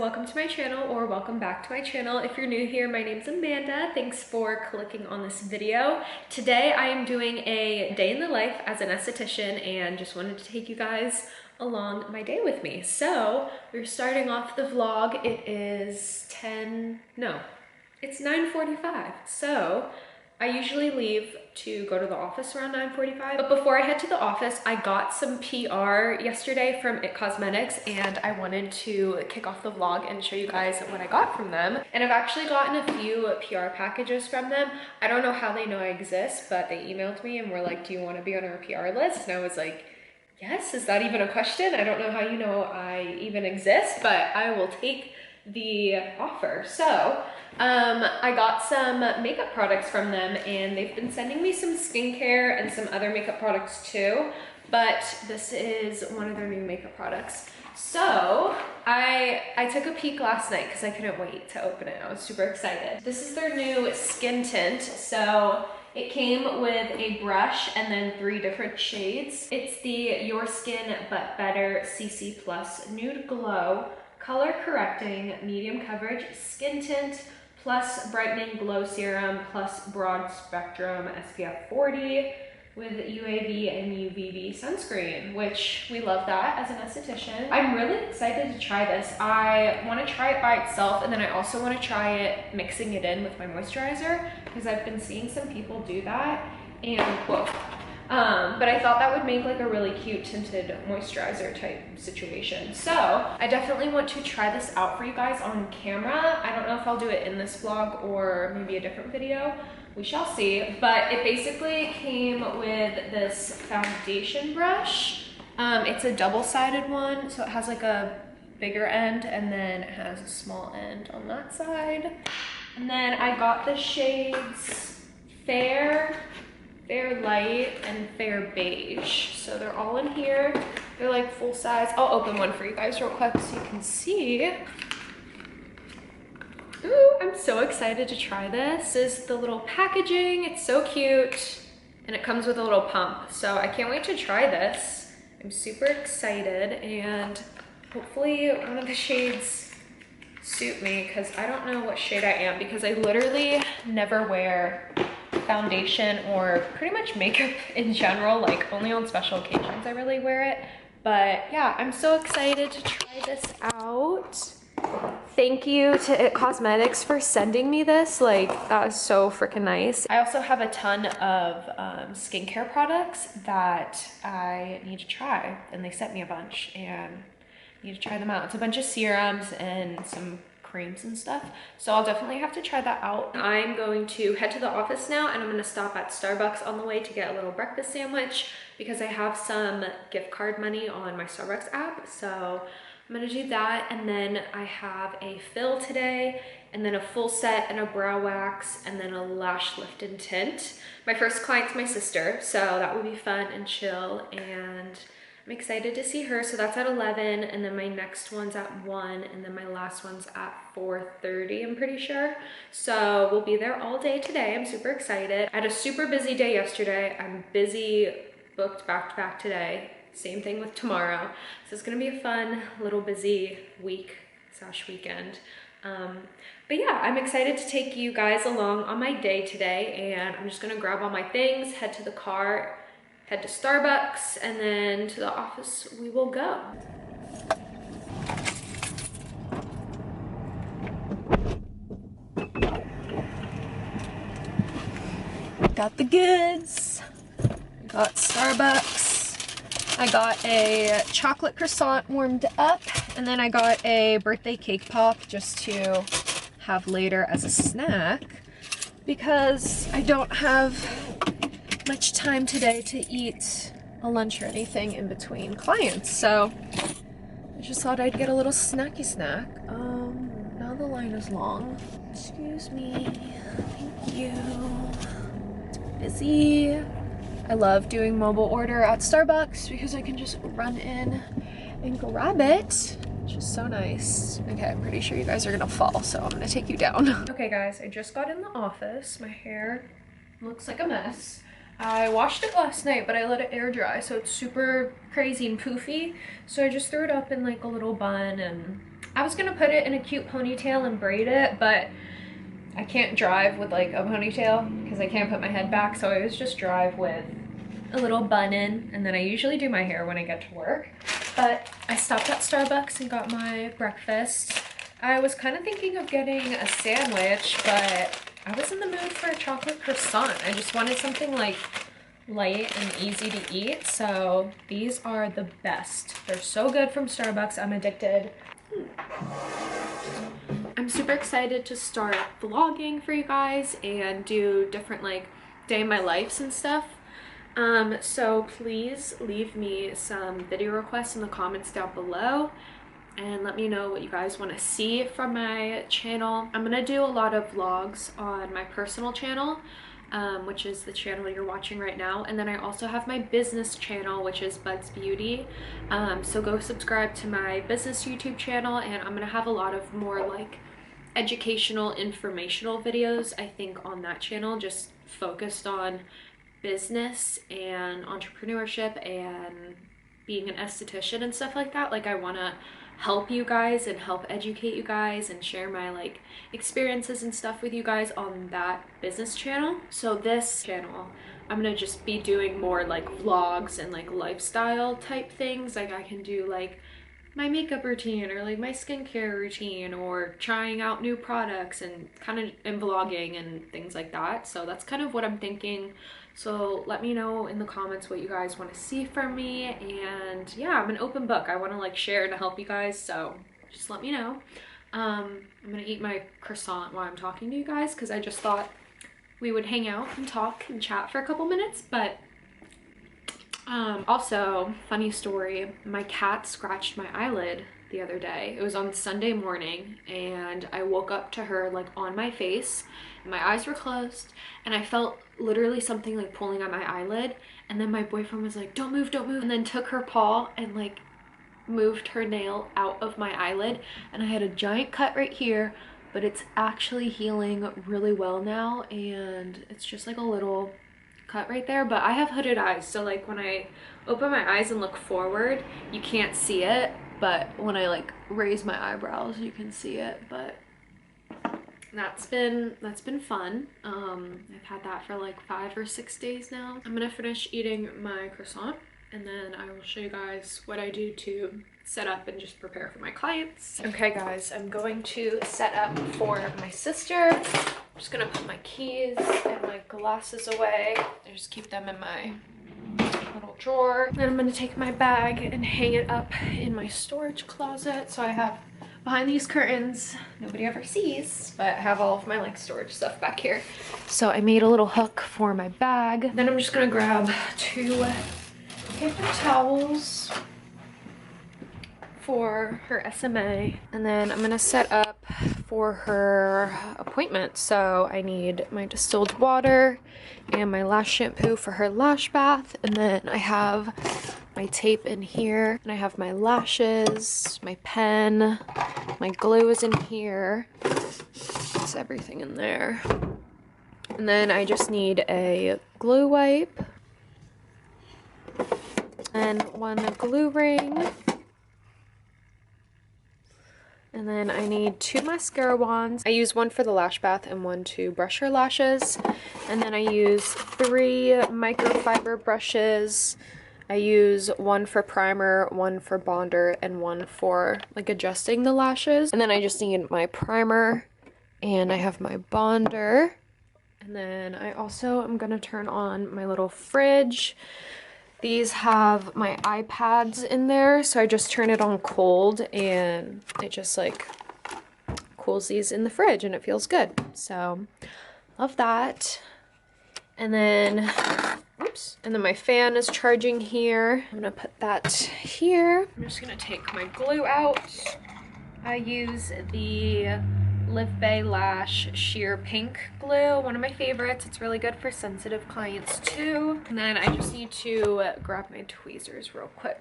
welcome to my channel, or welcome back to my channel. If you're new here, my name's Amanda. Thanks for clicking on this video. Today I am doing a day in the life as an esthetician and just wanted to take you guys along my day with me. So we're starting off the vlog. It is it's 9:45. So I usually leave to go to the office around 9:45, but before I head to the office, I got some PR yesterday from It Cosmetics, and I wanted to kick off the vlog and show you guys what I got from them. And I've actually gotten a few PR packages from them. I don't know how they know I exist, but they emailed me and were like, do you want to be on our PR list? And I was like, yes, is that even a question? I don't know how you know I even exist, but I will take the offer. So I got some makeup products from them, and they've been sending me some skincare and some other makeup products too, but this is one of their new makeup products. So I took a peek last night because I couldn't wait to open it. I was super excited. This is their new skin tint. So it came with a brush and then 3 different shades. It's the Your Skin But Better CC Plus Nude Glow Color Correcting Medium Coverage Skin Tint plus Brightening Glow Serum plus Broad Spectrum SPF 40 with UAV and UVB sunscreen, which we love that as an esthetician. I'm really excited to try this. I want to try it by itself, and then I also want to try it mixing it in with my moisturizer, because I've been seeing some people do that, and whoa. But I thought that would make like a really cute tinted moisturizer type situation. So I definitely want to try this out for you guys on camera. I don't know if I'll do it in this vlog or maybe a different video. We shall see. But it basically came with this foundation brush. It's a double-sided one, so it has like a bigger end and then it has a small end on that side. And then I got the shades Fair Light, and Fair Beige. So they're all in here. They're like full size. I'll open one for you guys real quick so you can see. Ooh, I'm so excited to try this. This is the little packaging. It's so cute. And it comes with a little pump. So I can't wait to try this. I'm super excited, and hopefully one of the shades suit me, because I don't know what shade I am, because I literally never wear foundation or pretty much makeup in general. Like only on special occasions I really wear it. But yeah, I'm so excited to try this out. Thank you to It Cosmetics for sending me this. Like, that is so freaking nice. I also have a ton of skincare products that I need to try, and they sent me a bunch and I need to try them out. It's a bunch of serums and some creams and stuff, so I'll definitely have to try that out. I'm going to head to the office now, and I'm going to stop at Starbucks on the way to get a little breakfast sandwich, because I have some gift card money on my Starbucks app. So I'm gonna do that, and then I have a fill today, and then a full set and a brow wax, and then a lash lift and tint. My first client's my sister, so that will be fun and chill, and I'm excited to see her. So that's at 11, and then my next one's at 1, and then my last one's at 4:30, I'm pretty sure. So we'll be there all day today. I'm super excited. I had a super busy day yesterday. I'm busy, booked back to back today. Same thing with tomorrow. So it's gonna be a fun little busy week/weekend. But yeah, I'm excited to take you guys along on my day today, and I'm just gonna grab all my things, head to the car, head to Starbucks, and then to the office we will go. Got the goods. Got Starbucks. I got a chocolate croissant warmed up, and then I got a birthday cake pop just to have later as a snack, because I don't have much time today to eat a lunch or anything in between clients. So I just thought I'd get a little snacky snack. Now the line is long. Excuse me. Thank you. It's busy. I love doing mobile order at Starbucks because I can just run in and grab it, which is so nice. Okay, I'm pretty sure you guys are gonna fall, so I'm gonna take you down. Okay guys, I just got in the office. My hair looks like a mess. I washed it last night, but I let it air dry, so it's super crazy and poofy. So I just threw it up in like a little bun and I was gonna put it in a cute ponytail and braid it, but I can't drive with like a ponytail because I can't put my head back, so I always just drive with a little bun in, and then I usually do my hair when I get to work. But I stopped at Starbucks and got my breakfast. I was kind of thinking of getting a sandwich, but I was in the mood for a chocolate croissant. I just wanted something like light and easy to eat, so these are the best. They're so good from Starbucks. I'm addicted. I'm super excited to start vlogging for you guys and do different like day in my lives and stuff. So please leave me some video requests in the comments down below and let me know what you guys want to see from my channel. I'm gonna do a lot of vlogs on my personal channel, which is the channel you're watching right now, and then I also have my business channel, which is Buds Beauty. So go subscribe to my business YouTube channel, and I'm gonna have a lot of more like educational, informational videos, I think, on that channel, just focused on business and entrepreneurship and being an esthetician and stuff like that. Like, I want to help you guys and help educate you guys and share my like experiences and stuff with you guys on that business channel. So this channel, I'm gonna just be doing more like vlogs and like lifestyle type things. Like I can do like my makeup routine or like my skincare routine or trying out new products and kind of and vlogging and things like that. So that's kind of what I'm thinking. So let me know in the comments what you guys want to see from me, and yeah, I'm an open book. I want to like share and help you guys, so just let me know. I'm gonna eat my croissant while I'm talking to you guys because I just thought we would hang out and talk and chat for a couple minutes. But also, funny story, my cat scratched my eyelid the other day. It was on Sunday morning, and I woke up to her like on my face, and my eyes were closed, and I felt literally something like pulling on my eyelid, and then my boyfriend was like, don't move, and then took her paw and like moved her nail out of my eyelid, and I had a giant cut right here, but it's actually healing really well now, and it's just like a little cut right there. But I have hooded eyes, so like when I open my eyes and look forward, you can't see it, but when I like raise my eyebrows, you can see it. But that's been fun. I've had that for like 5 or 6 days now. I'm gonna finish eating my croissant, and then I will show you guys what I do to set up and just prepare for my clients. Okay guys, I'm going to set up for my sister. I'm just gonna put my keys and my glasses away. I just keep them in my little drawer. Then I'm gonna take my bag and hang it up in my storage closet. So I have behind these curtains, nobody ever sees, but I have all of my like storage stuff back here. So I made a little hook for my bag. Then I'm just gonna grab 2 paper towels for her SMA, and then I'm gonna set up for her appointment. So I need my distilled water and my lash shampoo for her lash bath, and then I have my tape in here, and I have my lashes, my pen, my glue is in here. That's everything in there. And then I just need a glue wipe and 1 glue ring. And then I need 2 mascara wands. I use 1 for the lash bath and 1 to brush her lashes. And then I use 3 microfiber brushes. I use 1 for primer, 1 for bonder, and 1 for like adjusting the lashes. And then I just need my primer, and I have my bonder. And then I also am gonna turn on my little fridge. These have my iPads in there, so I just turn it on cold and it just like cools these in the fridge and it feels good. So love that. And then, oops, and then my fan is charging here. I'm gonna put that here. I'm just gonna take my glue out. I use the Live Bay Lash Sheer Pink glue, one of my favorites. It's really good for sensitive clients too. And then I just need to grab my tweezers real quick.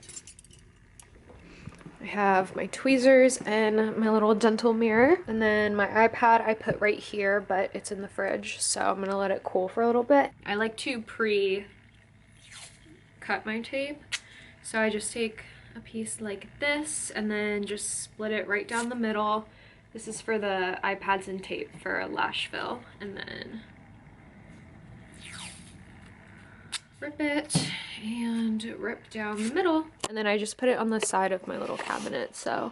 I have my tweezers and my little dental mirror. And then my iPad I put right here, but it's in the fridge, so I'm gonna let it cool for a little bit. I like to pre-cut my tape. So I just take a piece like this and then just split it right down the middle. This is for the iPads and tape for a lash fill, and then rip it and rip down the middle. And then I just put it on the side of my little cabinet, so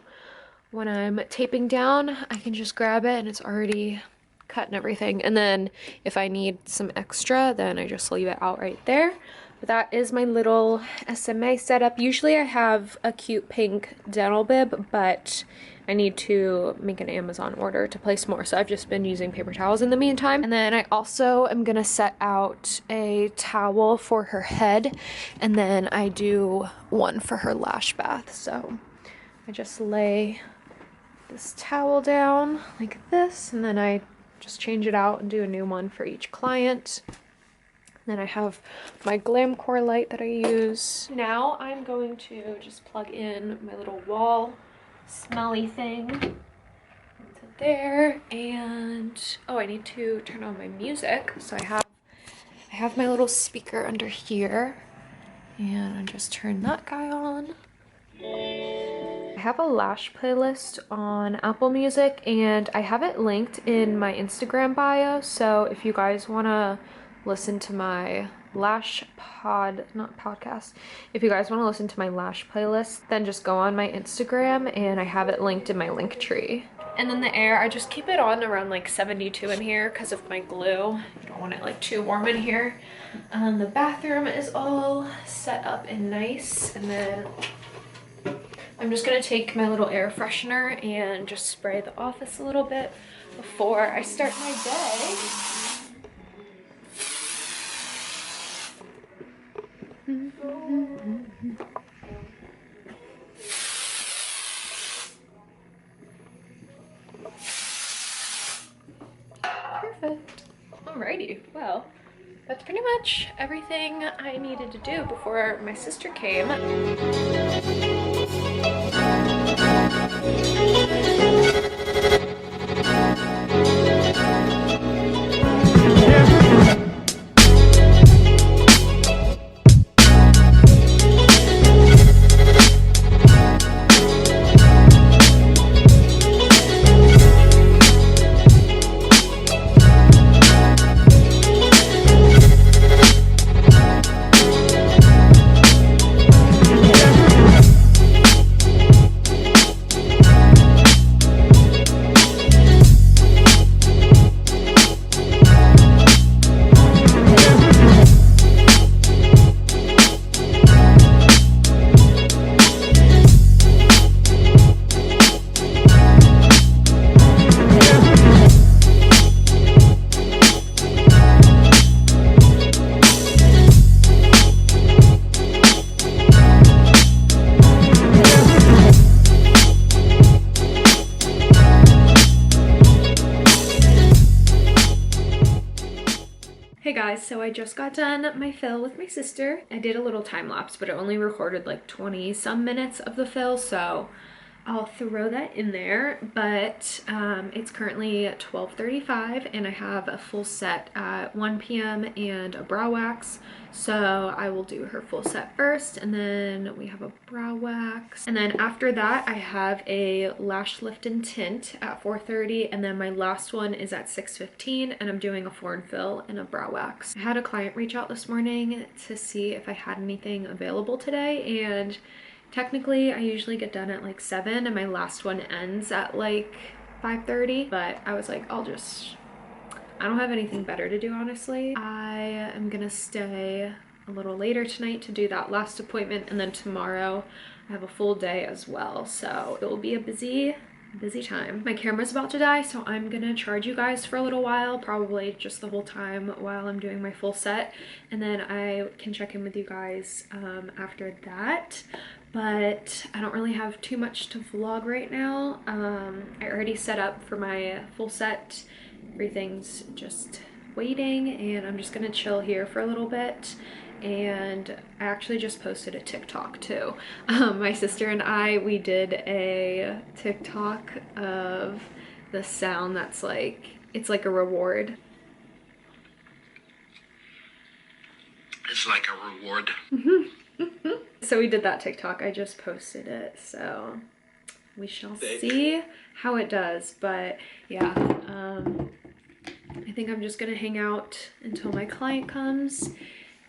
when I'm taping down I can just grab it and it's already cut and everything. And then if I need some extra, then I just leave it out right there. But that is my little SMA setup. Usually I have a cute pink dental bib, but I need to make an Amazon order to place more, so I've just been using paper towels in the meantime. And then I also am gonna set out a towel for her head, and then I do one for her lash bath. So I just lay this towel down like this, and then I just change it out and do a new one for each client. Then I have my Glamcore light that I use. Now I'm going to just plug in my little wall smelly thing into there, and oh, I need to turn on my music. So I have my little speaker under here, and I just turn that guy on. I have a lash playlist on Apple Music, and I have it linked in my Instagram bio, so if you guys want to listen to my lash if you guys want to listen to my lash playlist, then just go on my Instagram and I have it linked in my link tree. And then the air, I just keep it on around like 72 in here because of my glue. You don't want it like too warm in here. The bathroom is all set up and nice, and then I'm just gonna take my little air freshener and just spray the office a little bit before I start my day. Perfect. Alrighty, well, that's pretty much everything I needed to do before my sister came. Hey guys, so I just got done my fill with my sister. I did a little time lapse, but it only recorded like 20 some minutes of the fill, so I'll throw that in there. But it's currently 12:35 and I have a full set at 1 p.m. and a brow wax. So I will do her full set first, and then we have a brow wax. And then after that, I have a lash lift and tint at 4:30, and then my last one is at 6:15, and I'm doing a floor and fill and a brow wax. I had a client reach out this morning to see if I had anything available today, and technically I usually get done at like 7 and my last one ends at like 5:30, but I was like, I don't have anything better to do, honestly. I am gonna stay a little later tonight to do that last appointment, and then tomorrow I have a full day as well, so it will be a busy time. My camera's about to die, so I'm gonna charge you guys for a little while, probably just the whole time while I'm doing my full set, and then I can check in with you guys after that. But I don't really have too much to vlog right now. I already set up for my full set. Everything's just waiting, and I'm just gonna chill here for a little bit. And I actually just posted a TikTok too. My sister and we did a TikTok of the sound that's like, it's like a reward. It's like a reward. So So we did that TikTok. I just posted it. So we shall see how it does. But yeah, I think I'm just gonna hang out until my client comes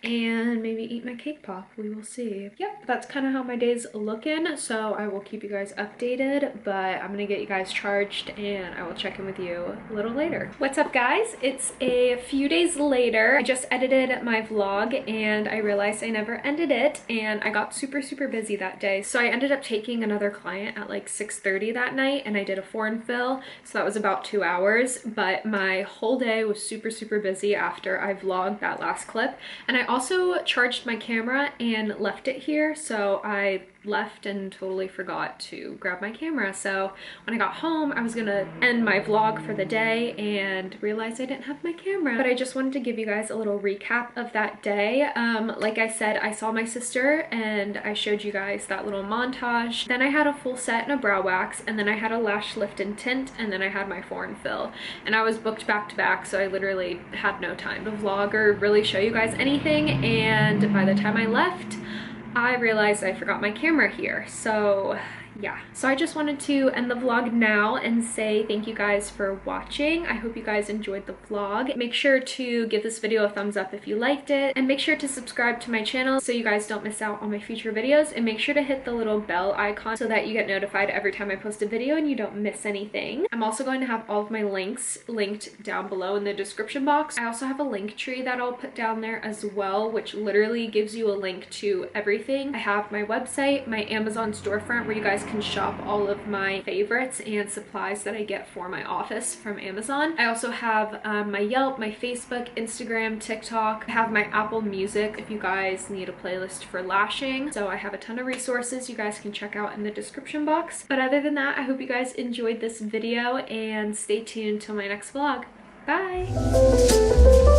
and maybe eat my cake pop. We will see. Yep, that's kind of how my day's looking. So I will keep you guys updated, but I'm gonna get you guys charged and I will check in with you a little later. What's up, guys? It's a few days later. I just edited my vlog and I realized I never ended it, and I got super busy that day. So I ended up taking another client at like 6:30 that night, and I did a foreign fill. So that was about 2 hours, but my whole day was super busy after I vlogged that last clip. And I also charged my camera and left it here, so I left and totally forgot to grab my camera. So when I got home, I was gonna end my vlog for the day and realized I didn't have my camera. But I just wanted to give you guys a little recap of that day. Like I said, I saw my sister and I showed you guys that little montage. Then I had a full set and a brow wax, and then I had a lash lift and tint, and then I had my foreign fill. And I was booked back to back, so I literally had no time to vlog or really show you guys anything. And by the time I left, I realized I forgot my camera here. So yeah, so I just wanted to end the vlog now and say thank you guys for watching. I hope you guys enjoyed the vlog. Make sure to give this video a thumbs up if you liked it, and make sure to subscribe to my channel so you guys don't miss out on my future videos, and make sure to hit the little bell icon so that you get notified every time I post a video and you don't miss anything. I'm also going to have all of my links linked down below in the description box. I also have a link tree that I'll put down there as well, which literally gives you a link to everything. I have my website, my Amazon storefront where you guys can shop all of my favorites and supplies that I get for my office from Amazon. I also have my Yelp, my Facebook, Instagram, TikTok. I have my Apple Music if you guys need a playlist for lashing. So I have a ton of resources you guys can check out in the description box. But other than that, I hope you guys enjoyed this video, and stay tuned till my next vlog. Bye!